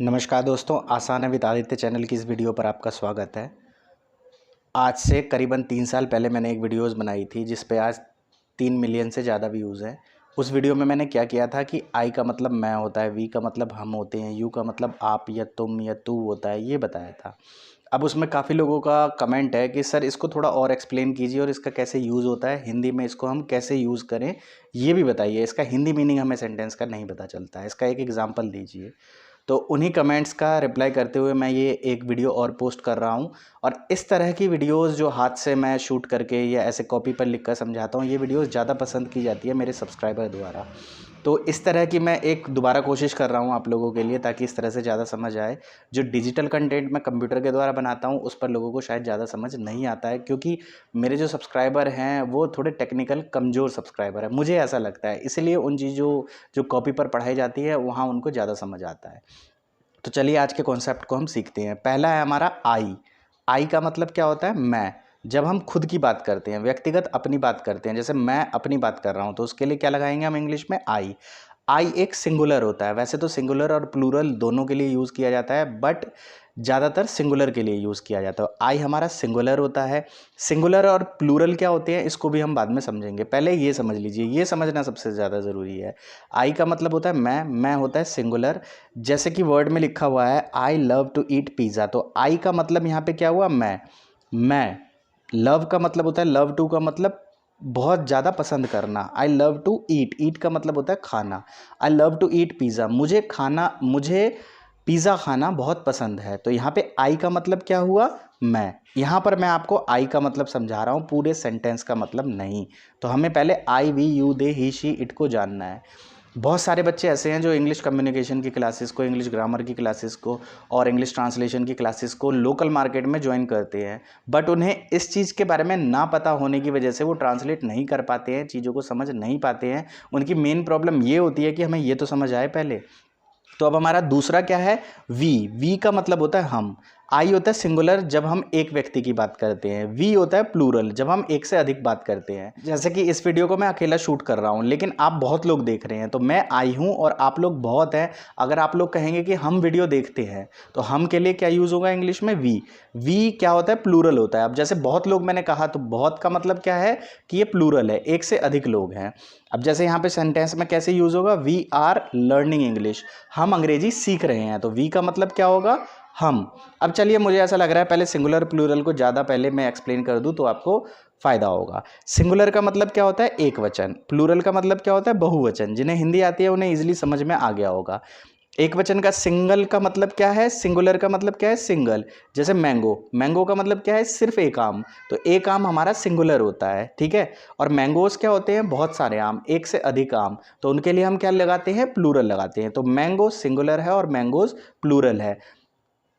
नमस्कार दोस्तों, आसान है विद आदित्य चैनल की इस वीडियो पर आपका स्वागत है। आज से करीबन 3 साल पहले मैंने एक वीडियोज़ बनाई थी जिस पे आज 3 मिलियन से ज़्यादा व्यूज़ हैं। उस वीडियो में मैंने क्या किया था कि आई का मतलब मैं होता है, वी का मतलब हम होते हैं, यू का मतलब आप या तुम या तू होता है, ये बताया था। अब उसमें काफ़ी लोगों का कमेंट है कि सर इसको थोड़ा और एक्सप्लेन कीजिए और इसका कैसे यूज़ होता है, हिंदी में इसको हम कैसे यूज़ करें ये भी बताइए। इसका हिंदी मीनिंग हमें सेंटेंस का नहीं पता चलता है, इसका एक एग्जाम्पल दीजिए। तो उन्हीं कमेंट्स का रिप्लाई करते हुए मैं ये एक वीडियो और पोस्ट कर रहा हूँ। और इस तरह की वीडियोस जो हाथ से मैं शूट करके या ऐसे कॉपी पर लिख कर समझाता हूँ, ये वीडियोस ज़्यादा पसंद की जाती है मेरे सब्सक्राइबर द्वारा। तो इस तरह की मैं एक दोबारा कोशिश कर रहा हूँ आप लोगों के लिए, ताकि इस तरह से ज़्यादा समझ आए। जो डिजिटल कंटेंट मैं कंप्यूटर के द्वारा बनाता हूँ उस पर लोगों को शायद ज़्यादा समझ नहीं आता है, क्योंकि मेरे जो सब्सक्राइबर हैं वो थोड़े टेक्निकल कमज़ोर सब्सक्राइबर हैं, मुझे ऐसा लगता है। इसलिए उन चीज़ों जो कॉपी पर पढ़ाई जाती है वहाँ उनको ज़्यादा समझ आता है। तो चलिए आज के कॉन्सेप्ट को हम सीखते हैं। पहला है हमारा आई। आई का मतलब क्या होता है? मैं। जब हम खुद की बात करते हैं, व्यक्तिगत अपनी बात करते हैं, जैसे मैं अपनी बात कर रहा हूँ, तो उसके लिए क्या लगाएंगे हम इंग्लिश में? आई। आई एक सिंगुलर होता है। वैसे तो सिंगुलर और प्लूरल दोनों के लिए यूज़ किया जाता है, बट ज़्यादातर सिंगुलर के लिए यूज़ किया जाता है। आई हमारा सिंगुलर होता है। सिंगुलर और प्लूरल क्या होते हैं इसको भी हम बाद में समझेंगे, पहले ये समझ लीजिए, ये समझना सबसे ज़्यादा ज़रूरी है। आई का मतलब होता है मैं होता है सिंगुलर। जैसे कि वर्ड में लिखा हुआ है I love to eat pizza, तो आई का मतलब यहाँ पे क्या हुआ? मैं। लव का मतलब होता है, लव टू का मतलब बहुत ज़्यादा पसंद करना। आई लव टू ईट, ईट का मतलब होता है खाना। I love to eat pizza, मुझे पिज़्ज़ा खाना बहुत पसंद है। तो यहाँ पे आई का मतलब क्या हुआ? मैं। यहाँ पर मैं आपको आई का मतलब समझा रहा हूँ, पूरे सेंटेंस का मतलब नहीं। तो हमें पहले I we you they he she it को जानना है। बहुत सारे बच्चे ऐसे हैं जो इंग्लिश कम्युनिकेशन की क्लासेस को, इंग्लिश ग्रामर की क्लासेस को और इंग्लिश ट्रांसलेशन की क्लासेस को लोकल मार्केट में ज्वाइन करते हैं, बट उन्हें इस चीज़ के बारे में ना पता होने की वजह से वो ट्रांसलेट नहीं कर पाते हैं, चीज़ों को समझ नहीं पाते हैं। उनकी मेन प्रॉब्लम ये होती है कि हमें ये तो समझ आए पहले। तो अब हमारा दूसरा क्या है? वी का मतलब होता है हम। आई होता है सिंगुलर जब हम एक व्यक्ति की बात करते हैं। वी होता है प्लूरल जब हम एक से अधिक बात करते हैं। जैसे कि इस वीडियो को मैं अकेला शूट कर रहा हूं, लेकिन आप बहुत लोग देख रहे हैं, तो मैं आई हूं और आप लोग बहुत हैं। अगर आप लोग कहेंगे कि हम वीडियो देखते हैं, तो हम के लिए क्या यूज होगा इंग्लिश में? वी क्या होता है? प्लूरल होता है। अब जैसे बहुत लोग मैंने कहा, तो बहुत का मतलब क्या है कि ये प्लूरल है, एक से अधिक लोग हैं। अब जैसे यहाँ पे सेंटेंस में कैसे यूज होगा? वी आर लर्निंग इंग्लिश, हम अंग्रेजी सीख रहे हैं। तो वी का मतलब क्या होगा? हम। अब चलिए, मुझे ऐसा लग रहा है पहले सिंगुलर प्लूरल को ज़्यादा पहले मैं एक्सप्लेन कर दूं तो आपको फायदा होगा। सिंगुलर का मतलब क्या होता है? एक वचन। प्लूरल का मतलब क्या होता है? बहुवचन। जिन्हें हिंदी आती है उन्हें इजीली समझ में आ गया होगा। एक वचन का सिंगल का मतलब क्या है? सिंगुलर का मतलब क्या है? सिंगल। जैसे मैंगो, मैंगो का मतलब क्या है? सिर्फ एक आम। तो एक आम हमारा सिंगुलर होता है, ठीक है। और मैंगोज क्या होते हैं? बहुत सारे आम, एक से अधिक आम। तो उनके लिए हम क्या लगाते हैं? प्लूरल लगाते हैं। तो मैंगो सिंगुलर है और मैंगोज प्लूरल है।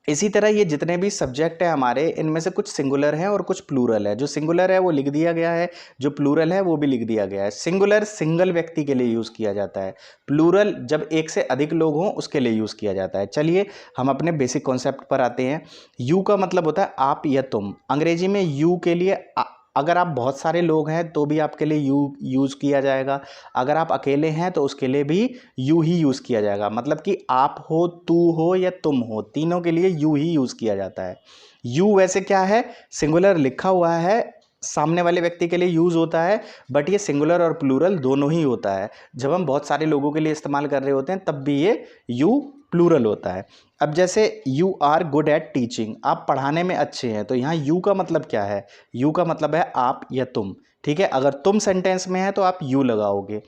इसी तरह ये जितने भी सब्जेक्ट है हमारे, इनमें से कुछ सिंगुलर है और कुछ प्लूरल है। जो सिंगुलर है वो लिख दिया गया है, जो प्लूरल है वो भी लिख दिया गया है। सिंगुलर सिंगल व्यक्ति के लिए यूज़ किया जाता है। प्लूरल जब एक से अधिक लोग हों उसके लिए यूज़ किया जाता है। चलिए हम अपने बेसिक कॉन्सेप्ट पर आते हैं। यू का मतलब होता है आप या तुम। अंग्रेजी में यू के लिए अगर आप बहुत सारे लोग हैं तो भी आपके लिए यू यूज़ किया जाएगा। अगर आप अकेले हैं तो उसके लिए भी यू ही यूज़ किया जाएगा। मतलब कि आप हो, तू हो या तुम हो, तीनों के लिए यू ही यूज़ किया जाता है। यू वैसे क्या है? सिंगुलर लिखा हुआ है, सामने वाले व्यक्ति के लिए यूज़ होता है, बट ये सिंगुलर और प्लूरल दोनों ही होता है। जब हम बहुत सारे लोगों के लिए इस्तेमाल कर रहे होते हैं तब भी ये यू प्लूरल होता है। अब जैसे you are good at teaching, आप पढ़ाने में अच्छे हैं, तो यहाँ यू का मतलब क्या है? यू का मतलब है आप या तुम, ठीक है। अगर तुम सेंटेंस में है तो आप यू लगाओगे।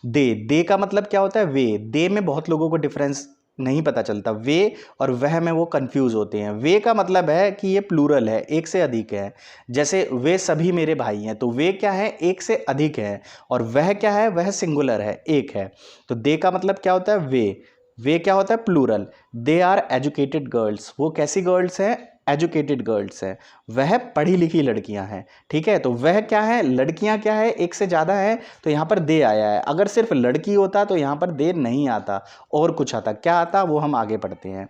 दे का मतलब क्या होता है? वे। दे में बहुत लोगों को डिफरेंस नहीं पता चलता, वे और वह में वो कंफ्यूज होते हैं। वे का मतलब है कि ये प्लूरल है, एक से अधिक है। जैसे वे सभी मेरे भाई हैं, तो वे क्या है? एक से अधिक है। और वह क्या है? वह सिंगुलर है, एक है। तो दे का मतलब क्या होता है? वे क्या होता है? Plural. They are educated girls, वो कैसी गर्ल्स हैं? एजुकेटेड गर्ल्स हैं। वह पढ़ी लिखी लड़कियां हैं, ठीक है। तो वह क्या है? लड़कियां क्या है? एक से ज़्यादा है, तो यहाँ पर दे आया है। अगर सिर्फ लड़की होता तो यहाँ पर दे नहीं आता और कुछ आता। क्या आता वो हम आगे पढ़ते हैं।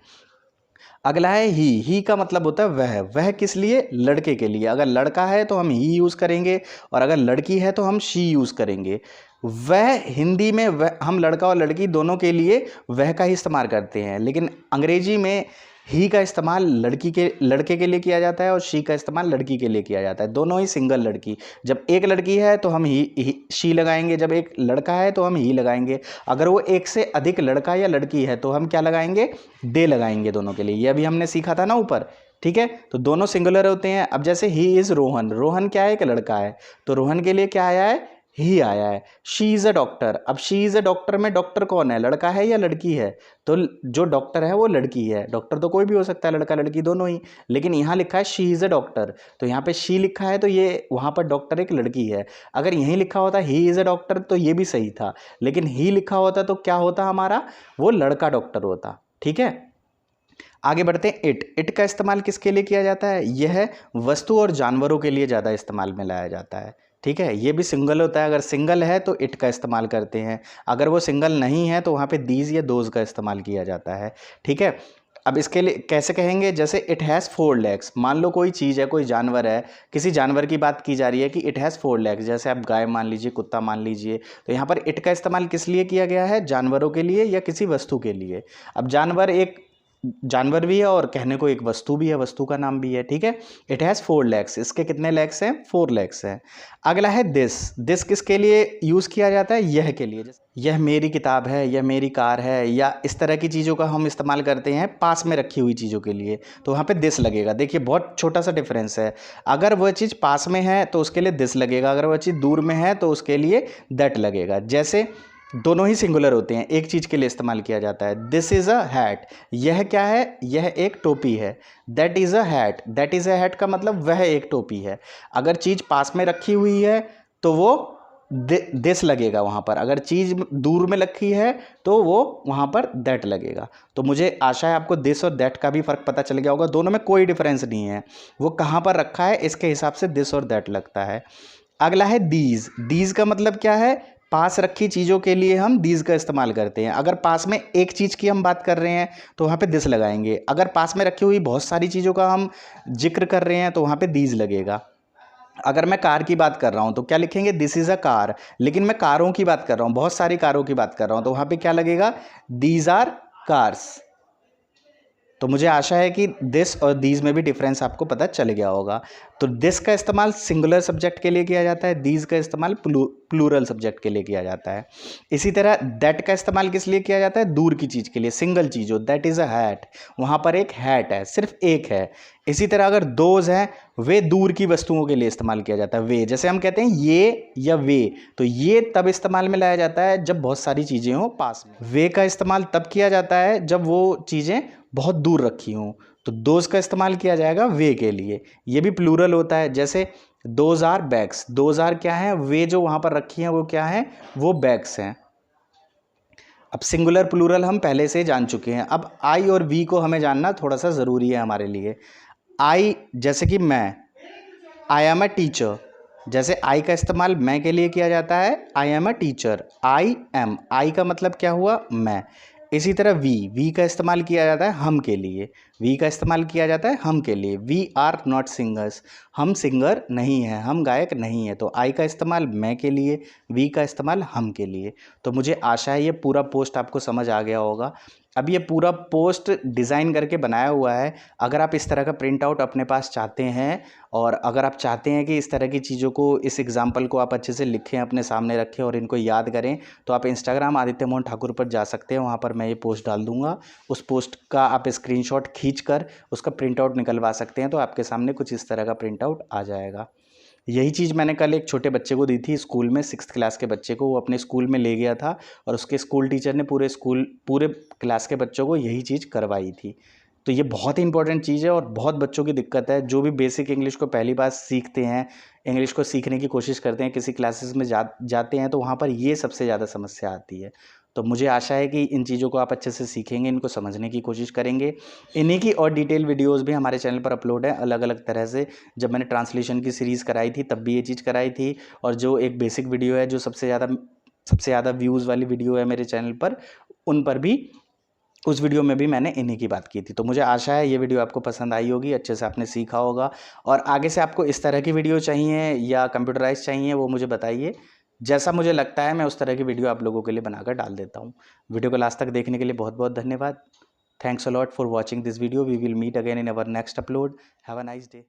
अगला है ही का मतलब होता है वह किस लिए? लड़के के लिए। अगर लड़का है तो हम ही यूज़ करेंगे और अगर लड़की है तो हम शी यूज़ करेंगे। वह हिंदी में वह, हम लड़का और लड़की दोनों के लिए वह का ही इस्तेमाल करते हैं, लेकिन अंग्रेजी में ही का इस्तेमाल लड़के के लिए किया जाता है और शी का इस्तेमाल लड़की के लिए किया जाता है। दोनों ही सिंगल लड़की। जब एक लड़की है तो हम ही शी लगाएंगे, जब एक लड़का है तो हम ही लगाएंगे। अगर वो एक से अधिक लड़का या लड़की है तो हम क्या लगाएंगे, दे लगाएंगे दोनों के लिए। ये अभी हमने सीखा था ना ऊपर, ठीक है। तो दोनों सिंगुलर होते हैं। अब जैसे ही इज़ रोहन, रोहन क्या है, एक लड़का है, तो रोहन के लिए क्या आया है, ही आया है। शी इज़ अ डॉक्टर, अब शी इज़ अ डॉक्टर में डॉक्टर कौन है, लड़का है या लड़की है, तो जो डॉक्टर है वो लड़की है। डॉक्टर तो कोई भी हो सकता है, लड़का लड़की दोनों ही, लेकिन यहाँ लिखा है शी इज़ अ डॉक्टर, तो यहाँ पे शी लिखा है तो ये वहाँ पर डॉक्टर एक लड़की है। अगर यहीं लिखा होता ही इज़ अ डॉक्टर तो ये भी सही था, लेकिन ही लिखा होता तो क्या होता हमारा, वो लड़का डॉक्टर होता, ठीक है। आगे बढ़ते हैं। इट का इस्तेमाल किसके लिए किया जाता है, यह वस्तु और जानवरों के लिए ज़्यादा इस्तेमाल में लाया जाता है, ठीक है। ये भी सिंगल होता है, अगर सिंगल है तो इट का इस्तेमाल करते हैं, अगर वो सिंगल नहीं है तो वहाँ पे दीज या दोज का इस्तेमाल किया जाता है, ठीक है। अब इसके लिए कैसे कहेंगे, जैसे इट हैज़ 4 लेग्स, मान लो कोई चीज़ है, कोई जानवर है, किसी जानवर की बात की जा रही है कि इट हैज़ 4 लेग्स, जैसे आप गाय मान लीजिए, कुत्ता मान लीजिए, तो यहाँ पर इट का इस्तेमाल किस लिए किया गया है, जानवरों के लिए या किसी वस्तु के लिए। अब जानवर एक जानवर भी है और कहने को एक वस्तु भी है, वस्तु का नाम भी है, ठीक है। इट हैज़ 4 लेग्स, इसके कितने लेग्स हैं, 4 लेग्स हैं। अगला है दिस किसके लिए यूज़ किया जाता है, यह के लिए। यह मेरी किताब है, यह मेरी कार है, या इस तरह की चीज़ों का हम इस्तेमाल करते हैं पास में रखी हुई चीज़ों के लिए, तो वहाँ पे दिस लगेगा। देखिए बहुत छोटा सा डिफरेंस है, अगर वह चीज़ पास में है तो उसके लिए दिस लगेगा, अगर वह चीज़ दूर में है तो उसके लिए दैट लगेगा। जैसे दोनों ही सिंगुलर होते हैं, एक चीज़ के लिए इस्तेमाल किया जाता है। दिस इज़ अ हैट, यह क्या है, यह एक टोपी है। That is a hat, that is a hat का मतलब वह एक टोपी है। अगर चीज़ पास में रखी हुई है तो वो दिस लगेगा वहाँ पर, अगर चीज़ दूर में रखी है तो वो वहाँ पर दैट लगेगा। तो मुझे आशा है आपको दिस और दैट का भी फ़र्क पता चल गया होगा, दोनों में कोई डिफरेंस नहीं है, वो कहाँ पर रखा है इसके हिसाब से दिस और दैट लगता है। अगला है दीज का मतलब क्या है, पास रखी चीज़ों के लिए हम दीज का इस्तेमाल करते हैं। अगर पास में एक चीज़ की हम बात कर रहे हैं तो वहाँ पे दिस लगाएंगे, अगर पास में रखी हुई बहुत सारी चीज़ों का हम जिक्र कर रहे हैं तो वहाँ पे दीज लगेगा। अगर मैं कार की बात कर रहा हूँ तो क्या लिखेंगे, दिस इज़ अ कार, लेकिन मैं कारों की बात कर रहा हूँ, बहुत सारी कारों की बात कर रहा हूँ, तो वहाँ पे क्या लगेगा, दीज आर कार्स। तो मुझे आशा है कि दिस और दीज में भी डिफरेंस आपको पता चल गया होगा। तो दिस का इस्तेमाल सिंगुलर सब्जेक्ट के लिए किया जाता है, दीज का इस्तेमाल प्लूरल सब्जेक्ट के लिए किया जाता है। इसी तरह दैट का इस्तेमाल किस लिए किया जाता है, दूर की चीज़ के लिए, सिंगल चीज़ हो, दैट इज़ अ हैट, वहाँ पर एक हैट है, सिर्फ एक है। इसी तरह अगर दोज हैं, वे दूर की वस्तुओं के लिए इस्तेमाल किया जाता है। वे जैसे हम कहते हैं ये या वे, तो ये तब इस्तेमाल में लाया जाता है जब बहुत सारी चीज़ें हों पास में। वे का इस्तेमाल तब किया जाता है जब वो चीज़ें बहुत दूर रखी हों, तो दोज का इस्तेमाल किया जाएगा वे के लिए। ये भी प्लूरल होता है, जैसे those are bags, those are क्या है, वे जो वहाँ पर रखी हैं वो क्या है, वो बैग्स हैं। अब सिंगुलर प्लूरल हम पहले से जान चुके हैं, अब आई और वी को हमें जानना थोड़ा सा ज़रूरी है हमारे लिए। आई जैसे कि मैं, आई एम अ टीचर, जैसे आई का इस्तेमाल मैं के लिए किया जाता है, I am a teacher, I am, I का मतलब क्या हुआ, मैं। इसी तरह वी का इस्तेमाल किया जाता है हम के लिए, वी का इस्तेमाल किया जाता है हम के लिए, वी आर नॉट सिंगर्स, हम सिंगर नहीं हैं, हम गायक नहीं हैं। तो आई का इस्तेमाल मैं के लिए, वी का इस्तेमाल हम के लिए। तो मुझे आशा है ये पूरा पोस्ट आपको समझ आ गया होगा। अब ये पूरा पोस्ट डिज़ाइन करके बनाया हुआ है, अगर आप इस तरह का प्रिंट आउट अपने पास चाहते हैं और अगर आप चाहते हैं कि इस तरह की चीज़ों को, इस एग्जाम्पल को आप अच्छे से लिखें, अपने सामने रखें और इनको याद करें, तो आप इंस्टाग्राम आदित्य मोहन ठाकुर पर जा सकते हैं, वहाँ पर मैं ये पोस्ट डाल दूँगा। उस पोस्ट का आप स्क्रीनशॉट खींचकर उसका प्रिंट आउट निकलवा सकते हैं, तो आपके सामने कुछ इस तरह का प्रिंट आउट आ जाएगा। यही चीज़ मैंने कल एक छोटे बच्चे को दी थी स्कूल में, 6th क्लास के बच्चे को, वो अपने स्कूल में ले गया था और उसके स्कूल टीचर ने पूरे क्लास के बच्चों को यही चीज़ करवाई थी। तो ये बहुत ही इंपॉर्टेंट चीज़ है और बहुत बच्चों की दिक्कत है, जो भी बेसिक इंग्लिश को पहली बार सीखते हैं, इंग्लिश को सीखने की कोशिश करते हैं, किसी क्लासेस में जाते हैं, तो वहाँ पर ये सबसे ज़्यादा समस्या आती है। तो मुझे आशा है कि इन चीज़ों को आप अच्छे से सीखेंगे, इनको समझने की कोशिश करेंगे। इन्हीं की और डिटेल वीडियोज़ भी हमारे चैनल पर अपलोड है अलग अलग तरह से। जब मैंने ट्रांसलेशन की सीरीज़ कराई थी तब भी ये चीज़ कराई थी, और जो एक बेसिक वीडियो है जो सबसे ज़्यादा व्यूज़ वाली वीडियो है मेरे चैनल पर, उन पर भी, उस वीडियो में भी मैंने इन्हीं की बात की थी। तो मुझे आशा है ये वीडियो आपको पसंद आई होगी, अच्छे से आपने सीखा होगा, और आगे से आपको इस तरह की वीडियो चाहिए या कंप्यूटराइज चाहिए वो मुझे बताइए। जैसा मुझे लगता है मैं उस तरह की वीडियो आप लोगों के लिए बनाकर डाल देता हूँ। वीडियो को लास्ट तक देखने के लिए बहुत बहुत धन्यवाद। Thanks a lot for watching this video. We will meet again in our next upload. Have a nice day.